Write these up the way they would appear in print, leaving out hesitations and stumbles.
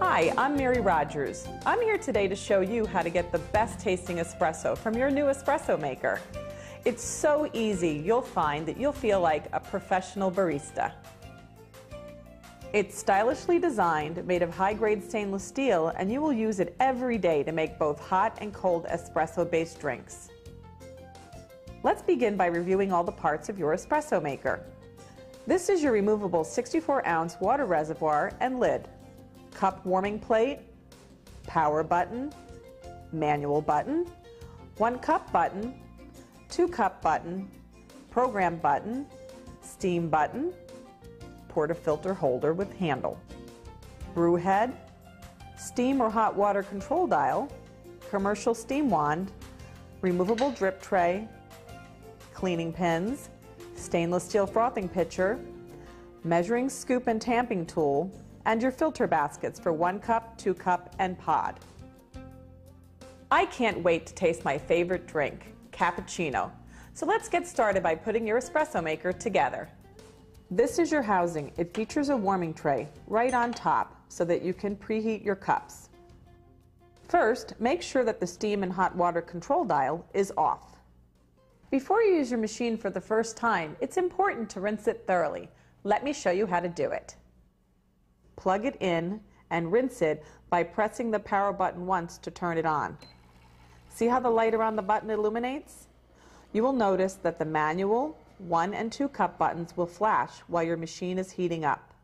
Hi, I'm Mary Rogers. I'm here today to show you how to get the best tasting espresso from your new espresso maker. It's so easy, you'll find that you'll feel like a professional barista. It's stylishly designed, made of high-grade stainless steel, and you will use it every day to make both hot and cold espresso-based drinks. Let's begin by reviewing all the parts of your espresso maker. This is your removable 64-ounce water reservoir and lid, cup warming plate, power button, manual button, 1 cup button, 2 cup button, program button, steam button, portafilter holder with handle, brew head, steam or hot water control dial, commercial steam wand, removable drip tray, cleaning pins, stainless steel frothing pitcher, measuring scoop and tamping tool, and your filter baskets for 1 cup, 2 cup, and pod. I can't wait to taste my favorite drink, cappuccino. So let's get started by putting your espresso maker together. This is your housing. It features a warming tray right on top so that you can preheat your cups. First, make sure that the steam and hot water control dial is off. Before you use your machine for the first time, it's important to rinse it thoroughly. Let me show you how to do it. Plug it in and rinse it by pressing the power button once to turn it on. See how the light around the button illuminates? You will notice that the manual 1 and 2 cup buttons will flash while your machine is heating up.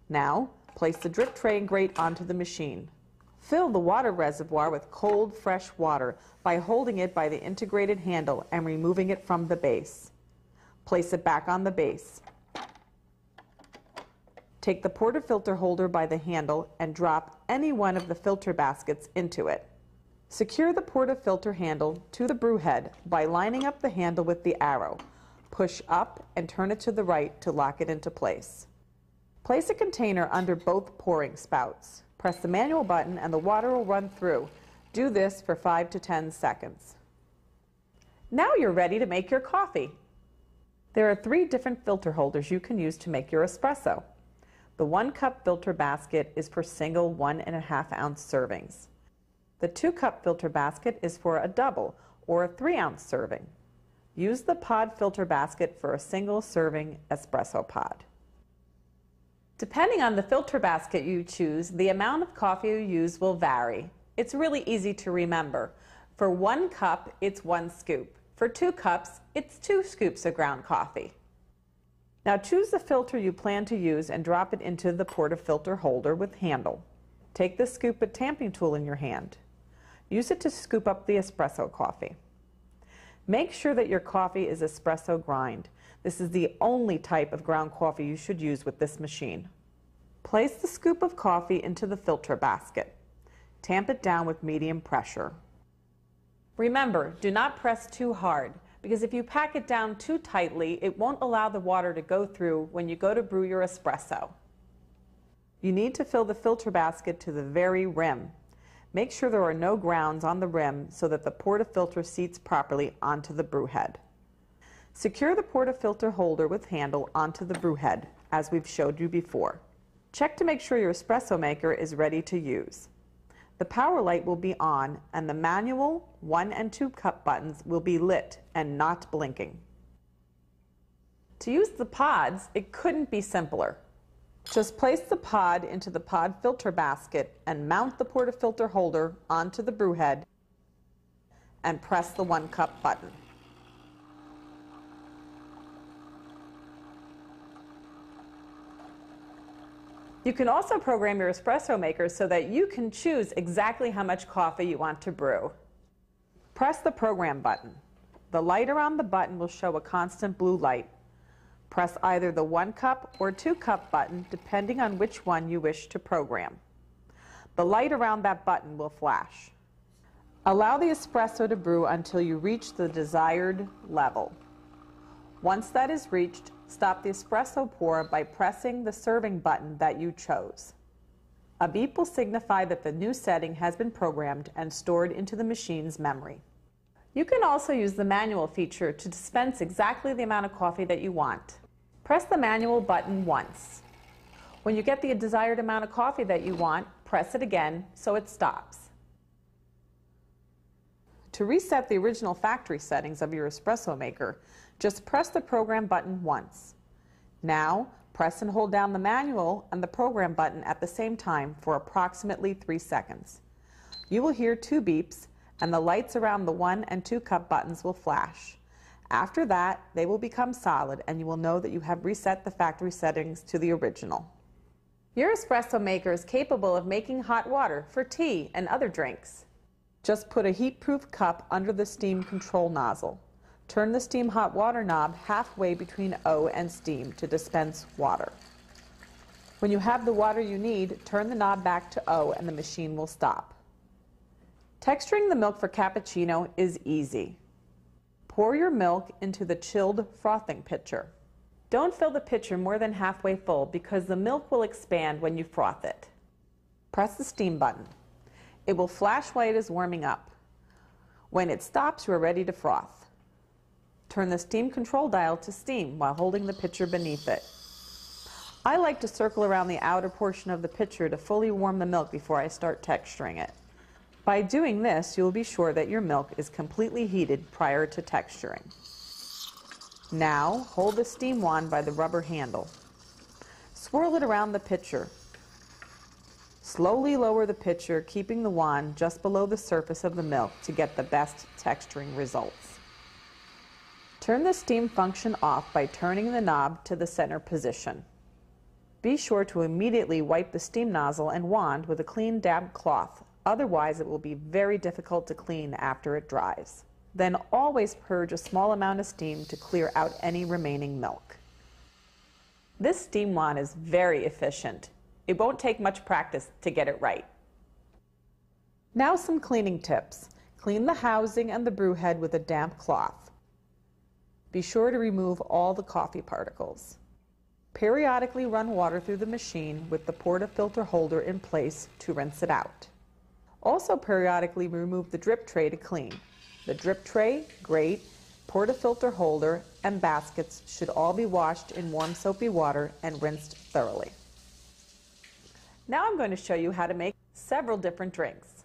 Now, place the drip tray and grate onto the machine. Fill the water reservoir with cold, fresh water by holding it by the integrated handle and removing it from the base. Place it back on the base. Take the portafilter holder by the handle and drop any one of the filter baskets into it. Secure the portafilter handle to the brew head by lining up the handle with the arrow. Push up and turn it to the right to lock it into place. Place a container under both pouring spouts. Press the manual button and the water will run through. Do this for 5 to 10 seconds. Now you're ready to make your coffee. There are 3 different filter holders you can use to make your espresso. The 1 cup filter basket is for single 1.5 ounce servings. The 2 cup filter basket is for a double or a 3 ounce serving. Use the pod filter basket for a single serving espresso pod. Depending on the filter basket you choose, the amount of coffee you use will vary. It's really easy to remember. For 1 cup, it's 1 scoop. For 2 cups, it's 2 scoops of ground coffee. Now choose the filter you plan to use and drop it into the portafilter holder with handle. Take the scoop and tamping tool in your hand. Use it to scoop up the espresso coffee. Make sure that your coffee is espresso grind. This is the only type of ground coffee you should use with this machine. Place the scoop of coffee into the filter basket. Tamp it down with medium pressure. Remember, do not press too hard, because if you pack it down too tightly, it won't allow the water to go through when you go to brew your espresso. You need to fill the filter basket to the very rim. Make sure there are no grounds on the rim so that the portafilter seats properly onto the brew head. Secure the portafilter holder with handle onto the brew head, as we've showed you before. Check to make sure your espresso maker is ready to use. The power light will be on and the manual 1 and 2 cup buttons will be lit and not blinking. To use the pods, it couldn't be simpler. Just place the pod into the pod filter basket and mount the portafilter holder onto the brew head and press the 1 cup button. You can also program your espresso maker so that you can choose exactly how much coffee you want to brew. Press the program button. The light around the button will show a constant blue light. Press either the 1 cup or 2 cup button depending on which one you wish to program. The light around that button will flash. Allow the espresso to brew until you reach the desired level. Once that is reached, stop the espresso pour by pressing the serving button that you chose. A beep will signify that the new setting has been programmed and stored into the machine's memory. You can also use the manual feature to dispense exactly the amount of coffee that you want. Press the manual button once. When you get the desired amount of coffee that you want, press press it again so it stops. To reset the original factory settings of your espresso maker, just press the program button once. Now, press and hold down the manual and the program button at the same time for approximately 3 seconds. You will hear 2 beeps, and the lights around the 1 and 2 cup buttons will flash. After that, they will become solid, and you will know that you have reset the factory settings to the original. Your espresso maker is capable of making hot water for tea and other drinks. Just put a heat-proof cup under the steam control nozzle. Turn the steam hot water knob halfway between O and steam to dispense water. When you have the water you need, turn the knob back to O and the machine will stop. Texturing the milk for cappuccino is easy. Pour your milk into the chilled frothing pitcher. Don't fill the pitcher more than halfway full because the milk will expand when you froth it. Press the steam button. It will flash while it is warming up. When it stops, you are ready to froth. Turn the steam control dial to steam while holding the pitcher beneath it. I like to circle around the outer portion of the pitcher to fully warm the milk before I start texturing it. By doing this, you will be sure that your milk is completely heated prior to texturing. Now, hold the steam wand by the rubber handle. Swirl it around the pitcher. Slowly lower the pitcher, keeping the wand just below the surface of the milk to get the best texturing results. Turn the steam function off by turning the knob to the center position. Be sure to immediately wipe the steam nozzle and wand with a clean, damp cloth. Otherwise, it will be very difficult to clean after it dries. Then always purge a small amount of steam to clear out any remaining milk. This steam wand is very efficient. It won't take much practice to get it right. Now some cleaning tips. Clean the housing and the brew head with a damp cloth. Be sure to remove all the coffee particles. Periodically run water through the machine with the portafilter holder in place to rinse it out. Also periodically remove the drip tray to clean. The drip tray, grate, portafilter holder, and baskets should all be washed in warm soapy water and rinsed thoroughly. Now I'm going to show you how to make several different drinks.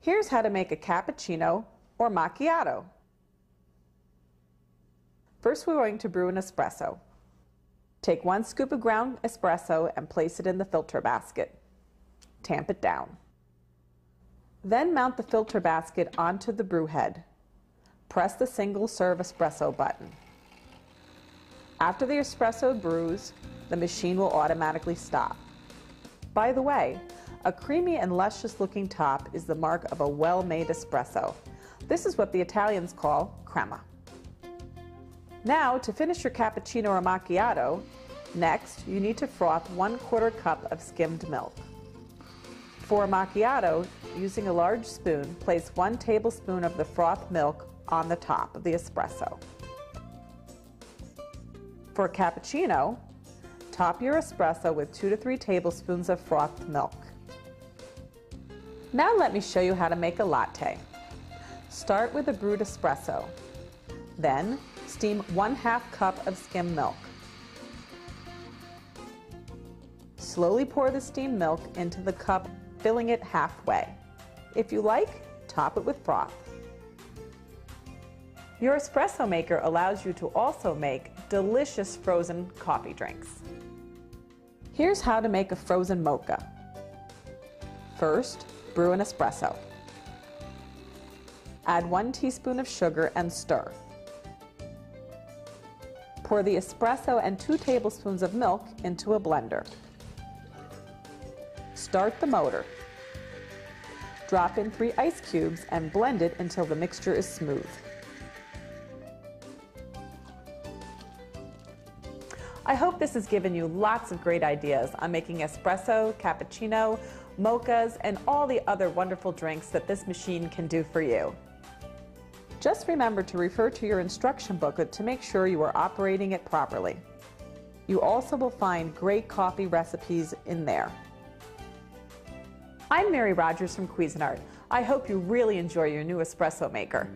Here's how to make a cappuccino or macchiato. First, we're going to brew an espresso. Take 1 scoop of ground espresso and place it in the filter basket. Tamp it down. Then mount the filter basket onto the brew head. Press the single serve espresso button. After the espresso brews, the machine will automatically stop. By the way, a creamy and luscious looking top is the mark of a well-made espresso. This is what the Italians call crema. Now, to finish your cappuccino or macchiato, next you need to froth 1/4 cup of skimmed milk. For a macchiato, using a large spoon, place 1 tablespoon of the frothed milk on the top of the espresso. For a cappuccino, top your espresso with 2 to 3 tablespoons of frothed milk. Now let me show you how to make a latte. Start with a brewed espresso. Then steam 1/2 cup of skim milk. Slowly pour the steamed milk into the cup, filling it halfway. If you like, top it with froth. Your espresso maker allows you to also make delicious frozen coffee drinks. Here's how to make a frozen mocha. First, brew an espresso. Add 1 teaspoon of sugar and stir. Pour the espresso and 2 tablespoons of milk into a blender. Start the motor. Drop in 3 ice cubes and blend it until the mixture is smooth. I hope this has given you lots of great ideas on making espresso, cappuccino, mochas, and all the other wonderful drinks that this machine can do for you. Just remember to refer to your instruction booklet to make sure you are operating it properly. You also will find great coffee recipes in there. I'm Mary Rogers from Cuisinart. I hope you really enjoy your new espresso maker.